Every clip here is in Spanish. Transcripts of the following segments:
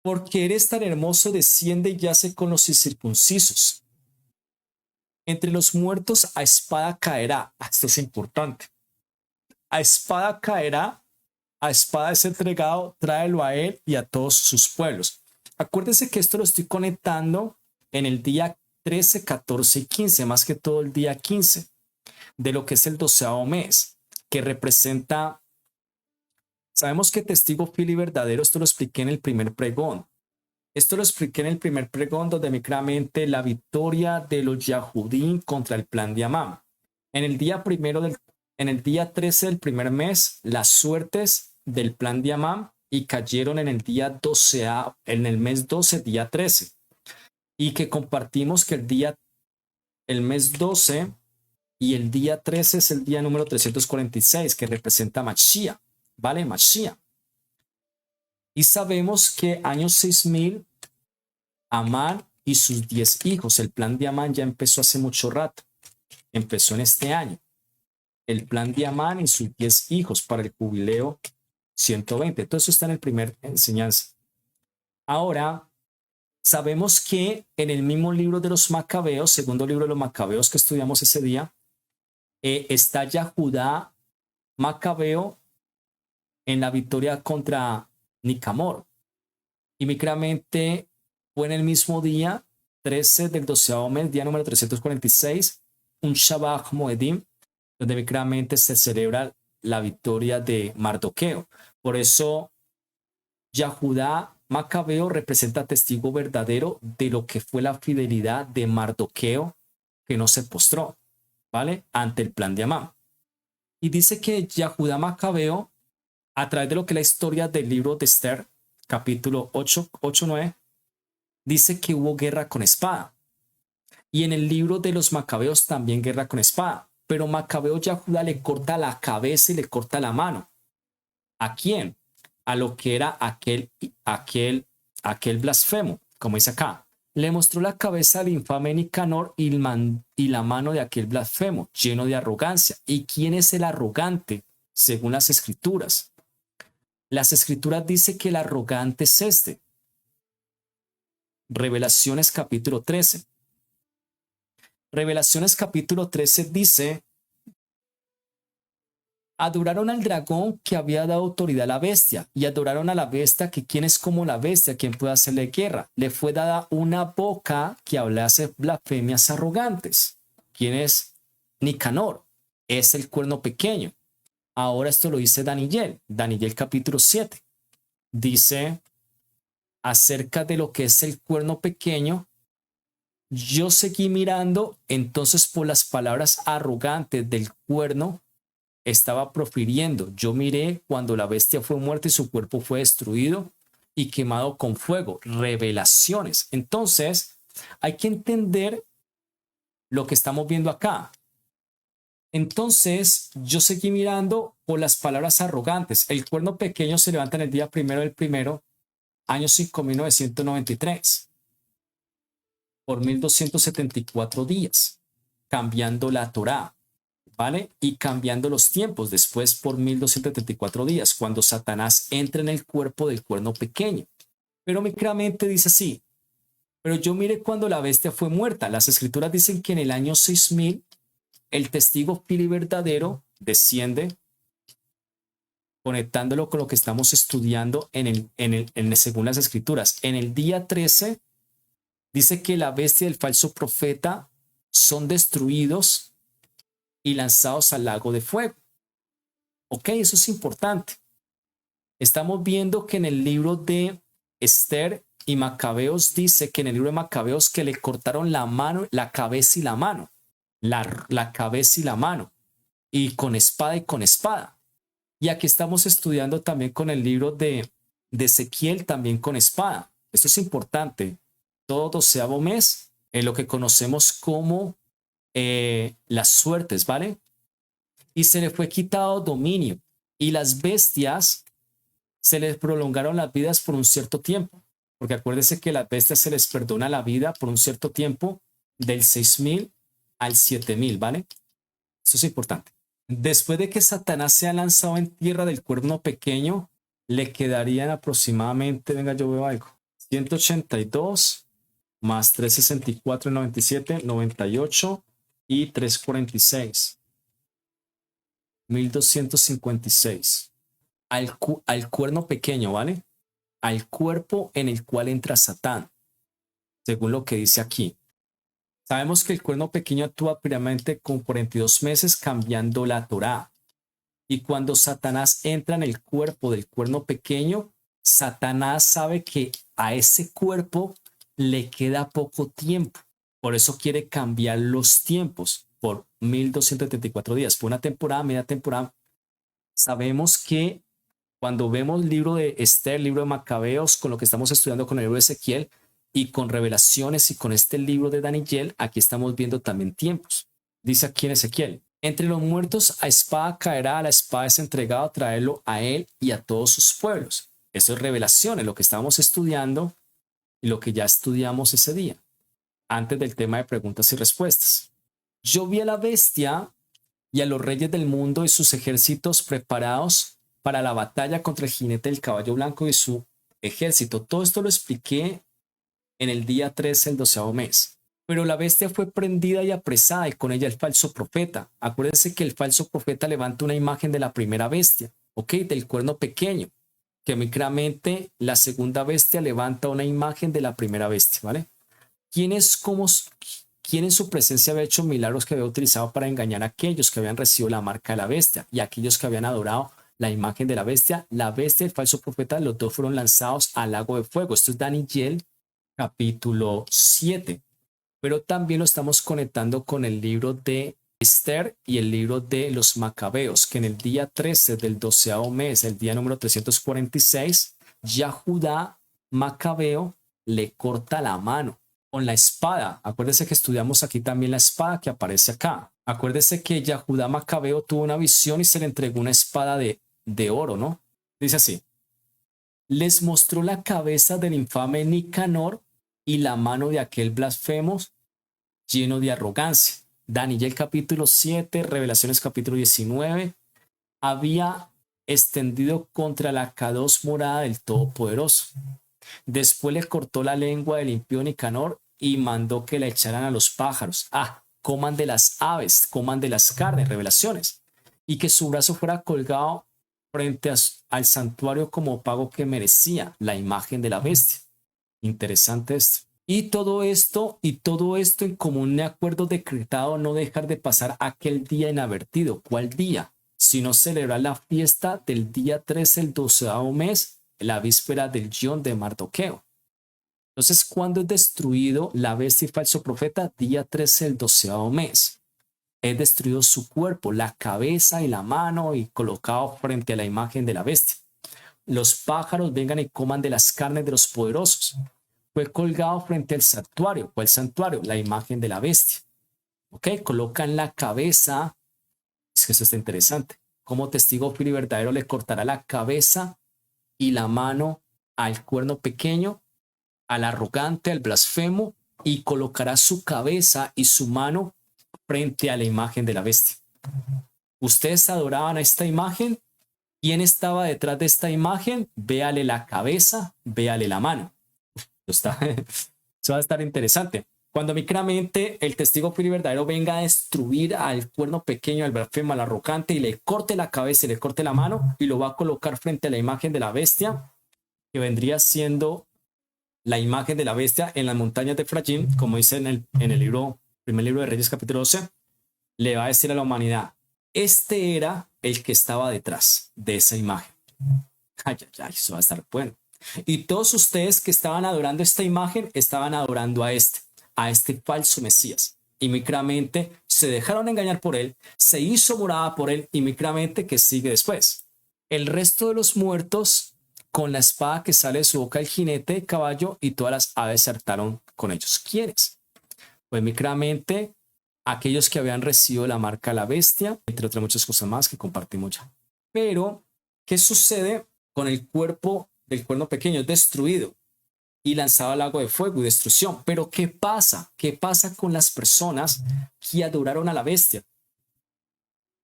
Porque eres tan hermoso, desciende y yace con los incircuncisos. Entre los muertos a espada caerá. Esto es importante. A espada caerá, a espada es entregado, tráelo a él y a todos sus pueblos. Acuérdense que esto lo estoy conectando en el día 13, 14 y 15, más que todo el día 15, de lo que es el 12º mes, que representa, sabemos que testigo fiel y verdadero, esto lo expliqué en el primer pregón. Esto lo expliqué en el primer pregón, donde me claramente la victoria de los Yahudín contra el plan de Amán. En el día primero en el día 13 del primer mes, las suertes del plan de Amán y cayeron en el día 12, en el mes 12, día 13. Y que compartimos que el mes 12 y el día 13 es el día número 346, que representa Mashiach, ¿vale? Mashiach. Y sabemos que año 6000, Amán y sus 10 hijos. El plan de Amán ya empezó hace mucho rato. Empezó en este año. El plan de Amán y sus 10 hijos para el jubileo 120. Todo eso está en el primer enseñanza. Ahora, sabemos que en el mismo libro de los Macabeos, segundo libro de los Macabeos que estudiamos ese día, está ya Judá Macabeo en la victoria contra Nicamor. Y micramente fue en el mismo día 13 del 12º mes, día número 346, un Shabbat Moedim, donde micramente se celebra la victoria de Mardoqueo. Por eso Yahudá Macabeo representa testigo verdadero de lo que fue la fidelidad de Mardoqueo, que no se postró, ¿vale? Ante el plan de Amán. Y dice que Yahudá Macabeo, a través de lo que es la historia del libro de Esther, capítulo 8-9, dice que hubo guerra con espada. Y en el libro de los Macabeos también guerra con espada. Pero Macabeo Yahudá le corta la cabeza y le corta la mano. ¿A quién? A lo que era aquel blasfemo, como dice acá. Le mostró la cabeza al infame Nicanor y la mano de aquel blasfemo, lleno de arrogancia. ¿Y quién es el arrogante? Según las escrituras. Las escrituras dicen que el arrogante es este. Revelaciones capítulo 13. Revelaciones capítulo 13 dice: adoraron al dragón que había dado autoridad a la bestia, y adoraron a la bestia, que quién es como la bestia, quien puede hacerle guerra. Le fue dada una boca que hablase blasfemias arrogantes. ¿Quién es Nicanor? Es el cuerno pequeño. Ahora esto lo dice Daniel capítulo 7. Dice acerca de lo que es el cuerno pequeño: yo seguí mirando, entonces por las palabras arrogantes del cuerno estaba profiriendo. Yo miré cuando la bestia fue muerta y su cuerpo fue destruido y quemado con fuego. Revelaciones. Entonces, hay que entender lo que estamos viendo acá. Entonces, yo seguí mirando por las palabras arrogantes. El cuerno pequeño se levanta en el día primero del primero, año 5993. Por 1274 días, cambiando la Torá, ¿vale? Y cambiando los tiempos después por 1274 días, cuando Satanás entra en el cuerpo del cuerno pequeño. Pero micramente dice así: pero yo miré cuando la bestia fue muerta. Las escrituras dicen que en el año 6000, el testigo fiel y verdadero desciende, conectándolo con lo que estamos estudiando según las escrituras. En el día 13 dice que la bestia y el falso profeta son destruidos y lanzados al lago de fuego. Ok, eso es importante. Estamos viendo que en el libro de Esther y Macabeos dice que en el libro de Macabeos que le cortaron la mano, la cabeza y la mano. La cabeza y la mano. Y con espada y con espada. Y aquí estamos estudiando también con el libro de Ezequiel, también con espada. Esto es importante. Todo 12º mes, en lo que conocemos como las suertes, ¿vale? Y se le fue quitado dominio, y las bestias se les prolongaron las vidas por un cierto tiempo, porque acuérdense que a las bestias se les perdona la vida por un cierto tiempo, del 6000 al 7000, ¿vale? Eso es importante. Después de que Satanás se ha lanzado en tierra del cuerno pequeño, le quedarían aproximadamente, venga, yo veo algo, 182 más 364, 97, 98 y 346. 1256. Al cuerno pequeño, ¿vale? Al cuerpo en el cual entra Satán, según lo que dice aquí. Sabemos que el cuerno pequeño actúa primeramente con 42 meses cambiando la Torá. Y cuando Satanás entra en el cuerpo del cuerno pequeño, Satanás sabe que a ese cuerpo le queda poco tiempo. Por eso quiere cambiar los tiempos por 1274 días. Por una temporada, media temporada. Sabemos que cuando vemos el libro de Esther, el libro de Macabeos, con lo que estamos estudiando con el libro de Ezequiel y con Revelaciones y con este libro de Daniel, aquí estamos viendo también tiempos. Dice aquí en Ezequiel: entre los muertos a espada caerá, a la espada es entregado a traerlo a él y a todos sus pueblos. Eso es Revelaciones, lo que estábamos estudiando y lo que ya estudiamos ese día, antes del tema de preguntas y respuestas. Yo vi a la bestia y a los reyes del mundo y sus ejércitos preparados para la batalla contra el jinete del caballo blanco y su ejército. Todo esto lo expliqué en el día 13, el 12º mes. Pero la bestia fue prendida y apresada, y con ella el falso profeta. Acuérdense que el falso profeta levanta una imagen de la primera bestia, ¿ok? Del cuerno pequeño. Que micramente la segunda bestia levanta una imagen de la primera bestia, ¿vale? ¿Quién en su presencia había hecho milagros que había utilizado para engañar a aquellos que habían recibido la marca de la bestia y a aquellos que habían adorado la imagen de la bestia? La bestia y el falso profeta, los dos fueron lanzados al lago de fuego. Esto es Daniel capítulo 7. Pero también lo estamos conectando con el libro de Esther y el libro de los Macabeos, que en el día 13 del 12º mes, el día número 346, Yahudá Macabeo le corta la mano con la espada. Acuérdese que estudiamos aquí también la espada que aparece acá. Acuérdese que Yahudá Macabeo tuvo una visión y se le entregó una espada de oro, ¿no? Dice así: les mostró la cabeza del infame Nicanor y la mano de aquel blasfemo lleno de arrogancia. Daniel capítulo 7, Revelaciones capítulo 19, había extendido contra la Kadosh morada del Todopoderoso. Después le cortó la lengua del impío Nicanor y mandó que la echaran a los pájaros. Coman de las aves, coman de las carnes, Revelaciones. Y que su brazo fuera colgado frente al santuario como pago que merecía la imagen de la bestia. Interesante esto. Y todo esto en común acuerdo decretado no dejar de pasar aquel día inadvertido. ¿Cuál día? Sino celebrar la fiesta del día 13, el 12º mes, la víspera del Yom de Mardoqueo. Entonces, ¿cuándo es destruido la bestia y falso profeta? Día 13, el 12º mes. Es destruido su cuerpo, la cabeza y la mano, y colocado frente a la imagen de la bestia. Los pájaros vengan y coman de las carnes de los poderosos. Fue colgado frente al santuario. ¿Cuál santuario? La imagen de la bestia. ¿Ok? Colocan la cabeza. Es que eso está interesante. Como testigo fiel y verdadero le cortará la cabeza y la mano al cuerno pequeño, al arrogante, al blasfemo, y colocará su cabeza y su mano frente a la imagen de la bestia. ¿Ustedes adoraban a esta imagen? ¿Quién estaba detrás de esta imagen? Véale la cabeza, véale la mano. Eso va a estar interesante. Cuando micramente el testigo fiel y verdadero venga a destruir al cuerno pequeño, al blasfemo, al arrogante, y le corte la cabeza y le corte la mano, y lo va a colocar frente a la imagen de la bestia, que vendría siendo la imagen de la bestia en las montañas de Efraín, como dice en el primer libro de Reyes capítulo 12, le va a decir a la humanidad: este era el que estaba detrás de esa imagen. Ay, eso va a estar bueno. Y todos ustedes que estaban adorando esta imagen estaban adorando a este falso Mesías. Y micramente se dejaron engañar por él, se hizo morada por él, y micramente que sigue después. El resto de los muertos, con la espada que sale de su boca el jinete de caballo, y todas las aves se hartaron con ellos. ¿Quiénes? Pues micramente aquellos que habían recibido la marca de la bestia, entre otras muchas cosas más que compartimos ya. Pero, ¿qué sucede con el cuerpo del cuerno pequeño? Es destruido y lanzado al lago de fuego y destrucción. Pero ¿qué pasa? ¿Qué pasa con las personas que adoraron a la bestia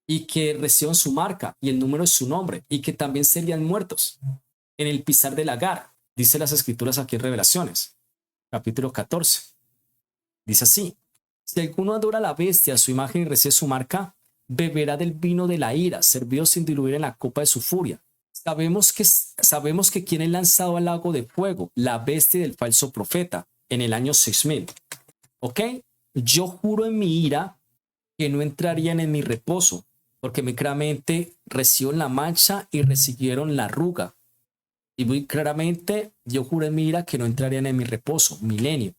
y que recibieron su marca y el número de su nombre y que también serían muertos en el pisar del lagar? Dice las escrituras aquí en Revelaciones, capítulo 14. Dice así: si alguno adora a la bestia, su imagen y recibe su marca, beberá del vino de la ira, servido sin diluir en la copa de su furia. Sabemos que quien es lanzado al lago de fuego, la bestia del falso profeta, en el año 6000. ¿Ok? Yo juro en mi ira que no entrarían en mi reposo, porque muy claramente recibieron la mancha y recibieron la arruga. Y muy claramente yo juro en mi ira que no entrarían en mi reposo, milenio.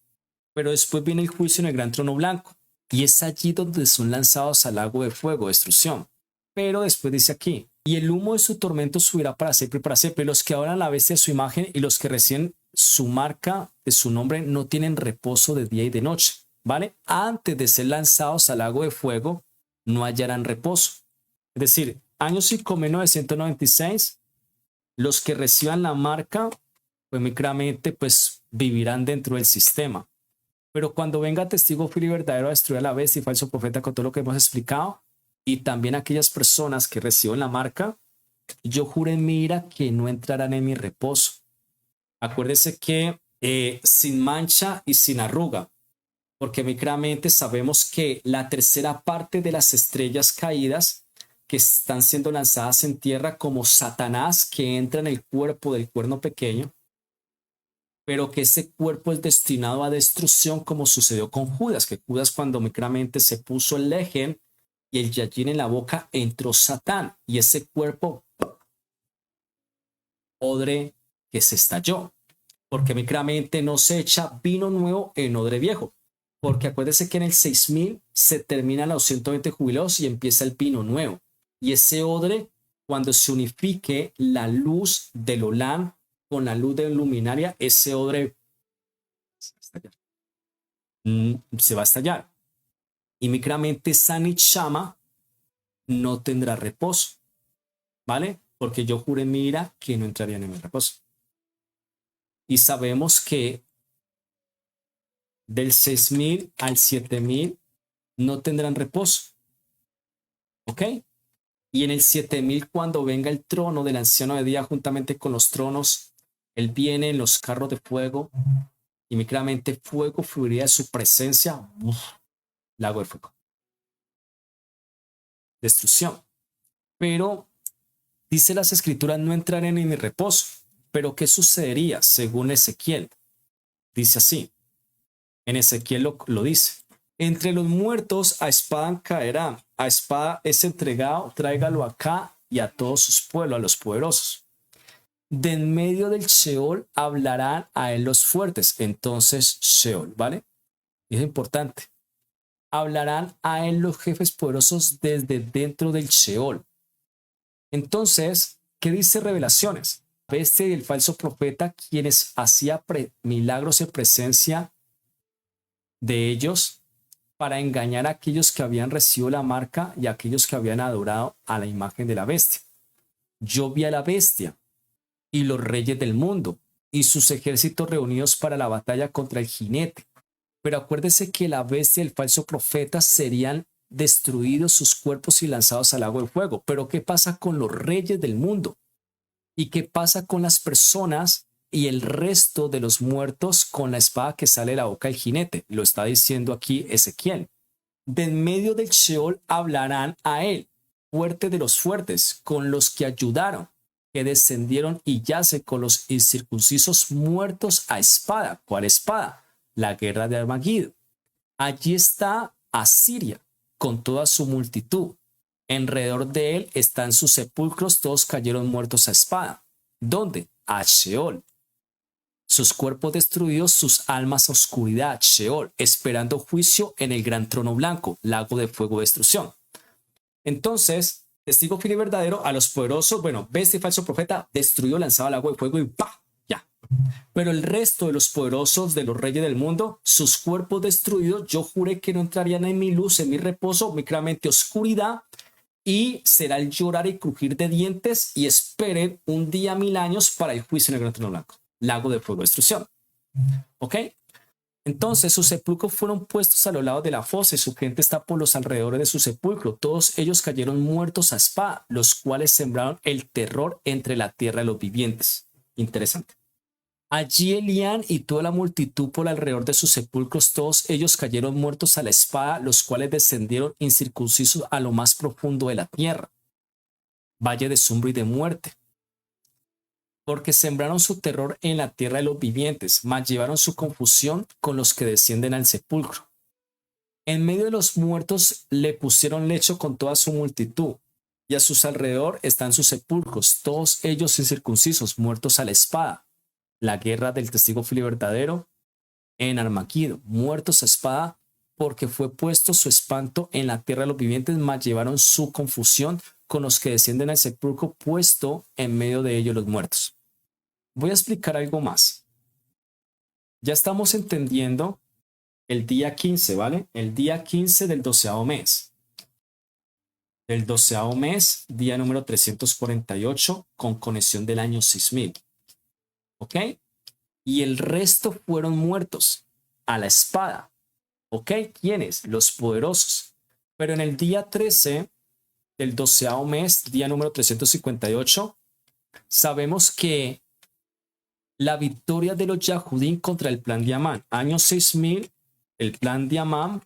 Pero después viene el juicio en el gran trono blanco, y es allí donde son lanzados al lago de fuego, destrucción. Pero después dice aquí: y el humo de su tormento subirá para siempre y para siempre. Los que adoran a la bestia de su imagen y los que reciben su marca de su nombre no tienen reposo de día y de noche, ¿vale? Antes de ser lanzados al lago de fuego, no hallarán reposo. Es decir, año 5996, los que reciban la marca, pues muy claramente, pues vivirán dentro del sistema. Pero cuando venga testigo fiel y verdadero a destruir a la bestia y falso profeta, con todo lo que hemos explicado, y también aquellas personas que reciben la marca, yo juro en mi ira que no entrarán en mi reposo. Acuérdese que sin mancha y sin arruga, porque muy claramente sabemos que la tercera parte de las estrellas caídas que están siendo lanzadas en tierra, como Satanás que entra en el cuerpo del cuerno pequeño, pero que ese cuerpo es destinado a destrucción, como sucedió con Judas, que Judas, cuando muy claramente se puso el lejen y el yajin en la boca, entró Satán y ese cuerpo odre que se estalló, porque muy claramente no se echa vino nuevo en odre viejo, porque acuérdese que en el 6000 se terminan los 120 jubileos y empieza el vino nuevo, y ese odre, cuando se unifique la luz del Olam con la luz de luminaria, ese odre se va a estallar. Y muy claramente Sanit Shama no tendrá reposo, ¿vale? Porque yo juré en mi ira que no entrarían en mi reposo. Y sabemos que del 6000 al 7000 no tendrán reposo. ¿Ok? Y en el 7000, cuando venga el trono del anciano de día juntamente con los tronos, él viene en los carros de fuego y muy claramente fuego fluiría de su presencia. Lago de fuego. Destrucción. Pero dice las escrituras: no entrarán en mi reposo. Pero ¿qué sucedería según Ezequiel? Dice así. En Ezequiel lo dice: entre los muertos a espada caerá, a espada es entregado, tráigalo acá y a todos sus pueblos, a los poderosos. De en medio del Sheol hablarán a él los fuertes. Entonces Sheol, ¿vale? Es importante. Hablarán a él los jefes poderosos desde dentro del Sheol. Entonces, ¿qué dice Revelaciones? Bestia y el falso profeta, quienes hacía milagros en presencia de ellos para engañar a aquellos que habían recibido la marca y a aquellos que habían adorado a la imagen de la bestia. Yo vi a la bestia y los reyes del mundo y sus ejércitos reunidos para la batalla contra el jinete. Pero acuérdese que la bestia y el falso profeta serían destruidos sus cuerpos y lanzados al lago de fuego. Pero ¿qué pasa con los reyes del mundo? ¿Y qué pasa con las personas y el resto de los muertos con la espada que sale de la boca del jinete? Lo está diciendo aquí Ezequiel. De en medio del Sheol hablarán a él, fuerte de los fuertes, con los que ayudaron, que descendieron y yace con los incircuncisos muertos a espada. ¿Cuál espada? La guerra de Armageddon. Allí está Asiria con toda su multitud. Alrededor de él están sus sepulcros, todos cayeron muertos a espada. ¿Dónde? A Sheol. Sus cuerpos destruidos, sus almas a oscuridad, Sheol, esperando juicio en el gran trono blanco, lago de fuego de destrucción. Entonces, testigo fiel y verdadero a los poderosos, bueno, bestia y falso profeta, destruyó, lanzado al lago de fuego y ¡pah! Ya. Pero el resto de los poderosos, de los reyes del mundo, sus cuerpos destruidos, yo juré que no entrarían en mi luz, en mi reposo, muy claramente oscuridad, y será el llorar y crujir de dientes, y esperen un día 1000 años para el juicio en el gran trono blanco, lago de fuego de destrucción. ¿Ok? Entonces sus sepulcros fueron puestos a los lados de la fosa y su gente está por los alrededores de su sepulcro. Todos ellos cayeron muertos a espada, los cuales sembraron el terror entre la tierra de los vivientes. Interesante. Allí Elián y toda la multitud por alrededor de sus sepulcros, todos ellos cayeron muertos a la espada, los cuales descendieron incircuncisos a lo más profundo de la tierra, valle de sombra y de muerte, porque sembraron su terror en la tierra de los vivientes, mas llevaron su confusión con los que descienden al sepulcro. En medio de los muertos le pusieron lecho con toda su multitud, y a sus alrededor están sus sepulcros, todos ellos incircuncisos, muertos a la espada. La guerra del testigo fiel y verdadero en Armaquido, muertos a espada, porque fue puesto su espanto en la tierra de los vivientes, mas llevaron su confusión con los que descienden al sepulcro, puesto en medio de ellos los muertos. Voy a explicar algo más. Ya estamos entendiendo el día 15, ¿vale? El día 15 del 12º mes. Del 12º mes, día número 348, con conexión del año 6000. ¿Ok? Y el resto fueron muertos a la espada. ¿Ok? ¿Quiénes? Los poderosos. Pero en el día 13 del 12º mes, día número 358, sabemos que la victoria de los Yahudín contra el plan de Amán, año 6000, el plan de Amán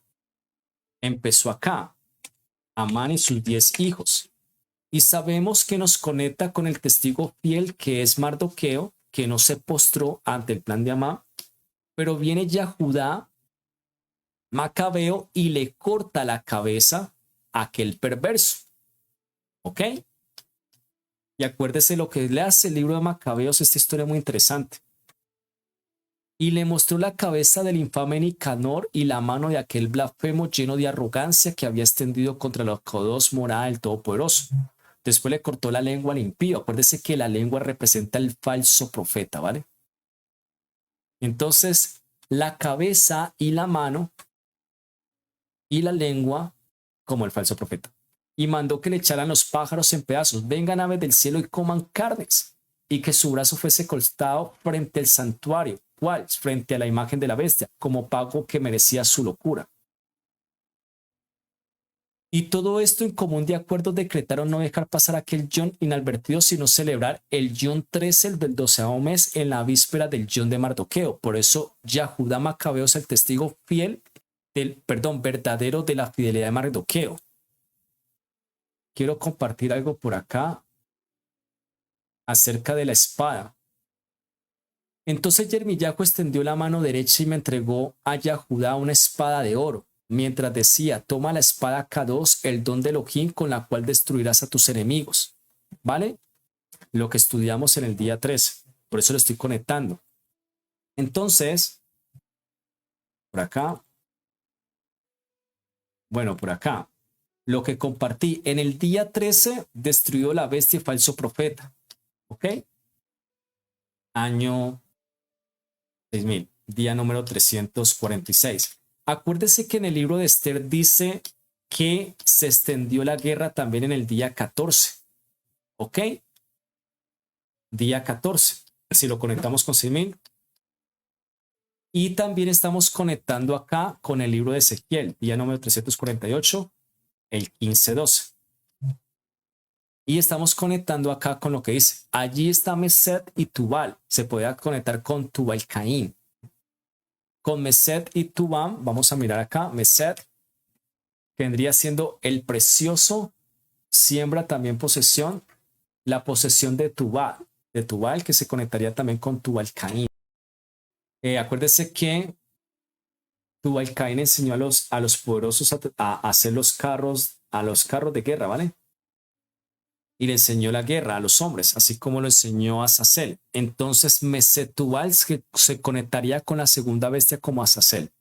empezó acá. Amán y sus 10 hijos. Y sabemos que nos conecta con el testigo fiel que es Mardoqueo, que no se postró ante el plan de Amán, pero viene Yahudá Macabeo y le corta la cabeza a aquel perverso. ¿Ok? Y acuérdese lo que le hace el libro de Macabeos, esta historia muy interesante. Y le mostró la cabeza del infame Nicanor y la mano de aquel blasfemo lleno de arrogancia que había extendido contra los codos morada del Todopoderoso. Después le cortó la lengua al impío. Acuérdese que la lengua representa el falso profeta, ¿vale? Entonces, la cabeza y la mano y la lengua como el falso profeta. Y mandó que le echaran los pájaros en pedazos. Vengan aves del cielo y coman carnes. Y que su brazo fuese cortado frente al santuario. ¿Cuál? Frente a la imagen de la bestia, como pago que merecía su locura. Y todo esto en común de acuerdo decretaron no dejar pasar aquel Yom inadvertido, sino celebrar el Yom 13 del 12º mes en la víspera del Yom de Mardoqueo. Por eso Yahudá Macabeo es el testigo fiel verdadero de la fidelidad de Mardoqueo. Quiero compartir algo por acá acerca de la espada. Entonces Yermillajo extendió la mano derecha y me entregó a Yahudá una espada de oro, mientras decía: toma la espada K2, el don de Elohim, con la cual destruirás a tus enemigos. ¿Vale? Lo que estudiamos en el día 13. Por eso lo estoy conectando. Entonces, por acá. Bueno, por acá. Lo que compartí en el día 13, destruyó la bestia y falso profeta. ¿Ok? Año 6000, día número 346. Acuérdese que en el libro de Esther dice que se extendió la guerra también en el día 14. ¿Ok? Día 14. Si lo conectamos con 6000. Y también estamos conectando acá con el libro de Ezequiel, día número 348, el 15-12. Y estamos conectando acá con lo que dice: allí está Meset y Tubal. Se puede conectar con Tubal Caín. Con Meset y Tubal, vamos a mirar acá. Meset, que vendría siendo el precioso, siembra también posesión, la posesión de Tubal, que se conectaría también con Tubal Caín. Acuérdese que Tubal Caín enseñó a los poderosos a hacer los carros de guerra, ¿vale? Y le enseñó la guerra a los hombres, así como lo enseñó a Azazel. Entonces Meset Tubal se conectaría con la segunda bestia como Azazel.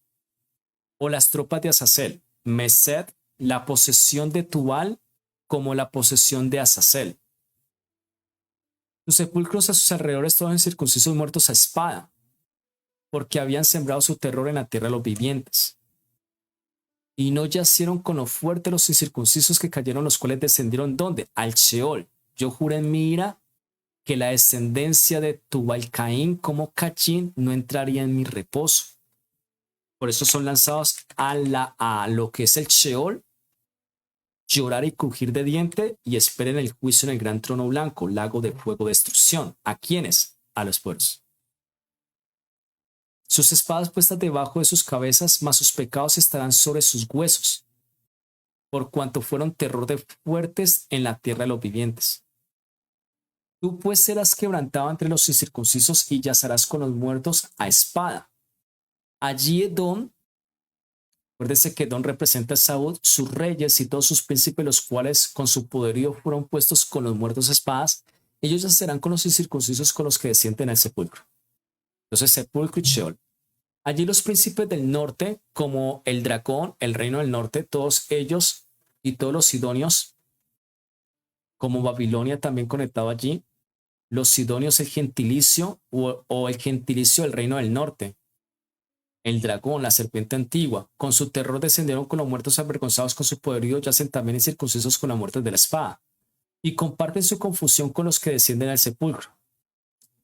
O las tropas de Azazel. Meset, la posesión de Tubal como la posesión de Azazel. Sus sepulcros a sus alrededores todos incircuncisos muertos a espada, porque habían sembrado su terror en la tierra de los vivientes. Y no yacieron con lo fuerte los incircuncisos que cayeron, los cuales descendieron ¿dónde? Al Sheol. Yo juré en mi ira que la descendencia de Tubal Caín como Cachín no entraría en mi reposo. Por eso son lanzados a lo que es el Sheol, llorar y crujir de diente, y esperen el juicio en el gran trono blanco, lago de fuego de destrucción. ¿A quiénes? A los pueblos. sus espadas puestas debajo de sus cabezas, mas sus pecados estarán sobre sus huesos, por cuanto fueron terror de fuertes en la tierra de los vivientes. Tú pues serás quebrantado entre los incircuncisos y yazarás con los muertos a espada. Allí Edom, acuérdese que Edom representa a Saúl, sus reyes y todos sus príncipes, los cuales con su poderío fueron puestos con los muertos a espadas, ellos yacerán con los incircuncisos con los que descienden al sepulcro. Entonces, sepulcro y Sheol. Allí los príncipes del norte, como el dragón, el reino del norte, todos ellos y todos los sidonios, como Babilonia también conectado allí, los sidonios el gentilicio o el gentilicio del reino del norte. El dragón, la serpiente antigua, con su terror descendieron con los muertos avergonzados, con su poderío yacen también incircuncisos con las muertes de la espada, y comparten su confusión con los que descienden al sepulcro.